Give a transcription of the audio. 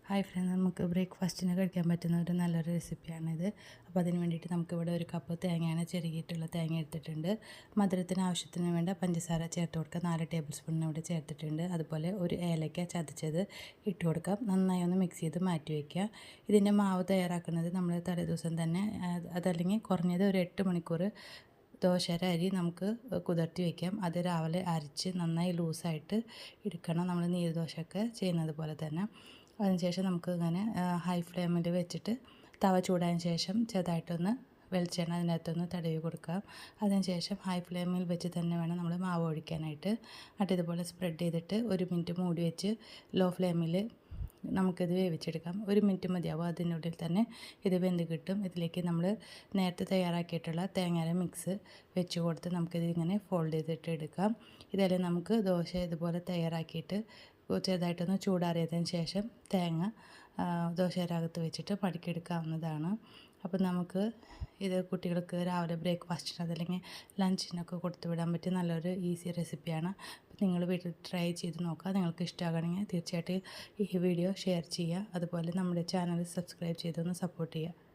Hi front, നമുക്ക് ബ്രേക്ക്ഫാസ്റ്റിന് കഴിക്കാൻ പറ്റുന്ന ഒരു നല്ലൊരു റെസിപ്പിയാണിത്. അപ്പോൾ അതിന് വേണ്ടിയിട്ട് നമുക്കിവിടെ ഒരു കപ്പ് തേങ്ങയാണ് ചിരകിയിട്ടുള്ള തേങ്ങ എടുത്തിട്ടുണ്ട്. മധുരത്തിന് ആവശ്യത്തിന് വേണ്ട പഞ്ചസാര ചേർത്ത് കൊടുക്കുക. 4 ടേബിൾ സ്പൂൺ ഇവിടെ ചേർത്തിട്ടുണ്ട്. അതുപോലെ ഒരു ഏലക്ക ചതച്ചത് ഇട്ട് കൊടുക്കാം. നന്നായി ഒന്ന് മിക്സ് ചെയ്ത് മാറ്റി വയ്ക്കുക. ഇതിൻ്റെ മാവ് തയ്യാറാക്കുന്നത് നമ്മൾ തലേദിവസം തന്നെ അതല്ലെങ്കിൽ കുറഞ്ഞത് ഒരു 8 മണിക്കൂർ ദോശയുടെ അരി നമുക്ക് കുതിർത്തി വയ്ക്കാം. അത് രാവിലെ അരച്ച് നന്നായി ലൂസായിട്ട് എടുക്കണം. നമ്മൾ നീർദോശയൊക്കെ ചെയ്യുന്നത് പോലെ തന്നെ. അതിനുശേഷം നമുക്ക് ഇങ്ങനെ ഹൈ ഫ്ലെയിമിൽ വെച്ചിട്ട് തവ ചൂടായതിന് ശേഷം ചെറുതായിട്ടൊന്ന് വെളിച്ചെണ്ണ അതിനകത്തൊന്ന് തടവി കൊടുക്കാം. അതിനുശേഷം ഹൈ ഫ്ലെയിമിൽ വെച്ച് തന്നെ വേണം നമ്മൾ മാവ് ഒഴിക്കാനായിട്ട്. എന്നിട്ട് ഇതുപോലെ സ്പ്രെഡ് ചെയ്തിട്ട് 1 മിനിറ്റ് മൂടി വെച്ച് ലോ ഫ്ലെയിമിൽ നമുക്കിത് വേവിച്ചെടുക്കാം. 1 മിനിറ്റ് മതിയാവും. അതിനുള്ളിൽ തന്നെ ഇത് വെന്ത് കിട്ടും. ഇതിലേക്ക് നമ്മൾ നേരത്തെ തയ്യാറാക്കിയിട്ടുള്ള തേങ്ങയുടെ മിക്സ് വെച്ച് കൊടുത്ത് നമുക്കിത് ഇങ്ങനെ ഫോൾഡ് ചെയ്തിട്ട് എടുക്കാം. ഇതെല്ലാം നമുക്ക് ദോശ ഇതുപോലെ തയ്യാറാക്കിയിട്ട് ചെറുതായിട്ടൊന്ന് ചൂടാറിയതിന് ശേഷം തേങ്ങ ദോശയിലകത്ത് വെച്ചിട്ട് മടക്കിയെടുക്കാവുന്നതാണ്. അപ്പോൾ നമുക്ക് ഇത് കുട്ടികൾക്ക് രാവിലെ ബ്രേക്ക്ഫാസ്റ്റിന് അതല്ലെങ്കിൽ ലഞ്ചിനൊക്കെ കൊടുത്തു വിടാൻ പറ്റിയ നല്ലൊരു ഈസി റെസിപ്പിയാണ്. അപ്പോൾ നിങ്ങൾ വീട്ടിൽ ട്രൈ ചെയ്ത് നോക്കുക. നിങ്ങൾക്ക് ഇഷ്ടമാകണമെങ്കിൽ തീർച്ചയായിട്ടും ഈ വീഡിയോ ഷെയർ ചെയ്യുക. അതുപോലെ നമ്മുടെ ചാനൽ സബ്സ്ക്രൈബ് ചെയ്തൊന്ന് സപ്പോർട്ട് ചെയ്യുക.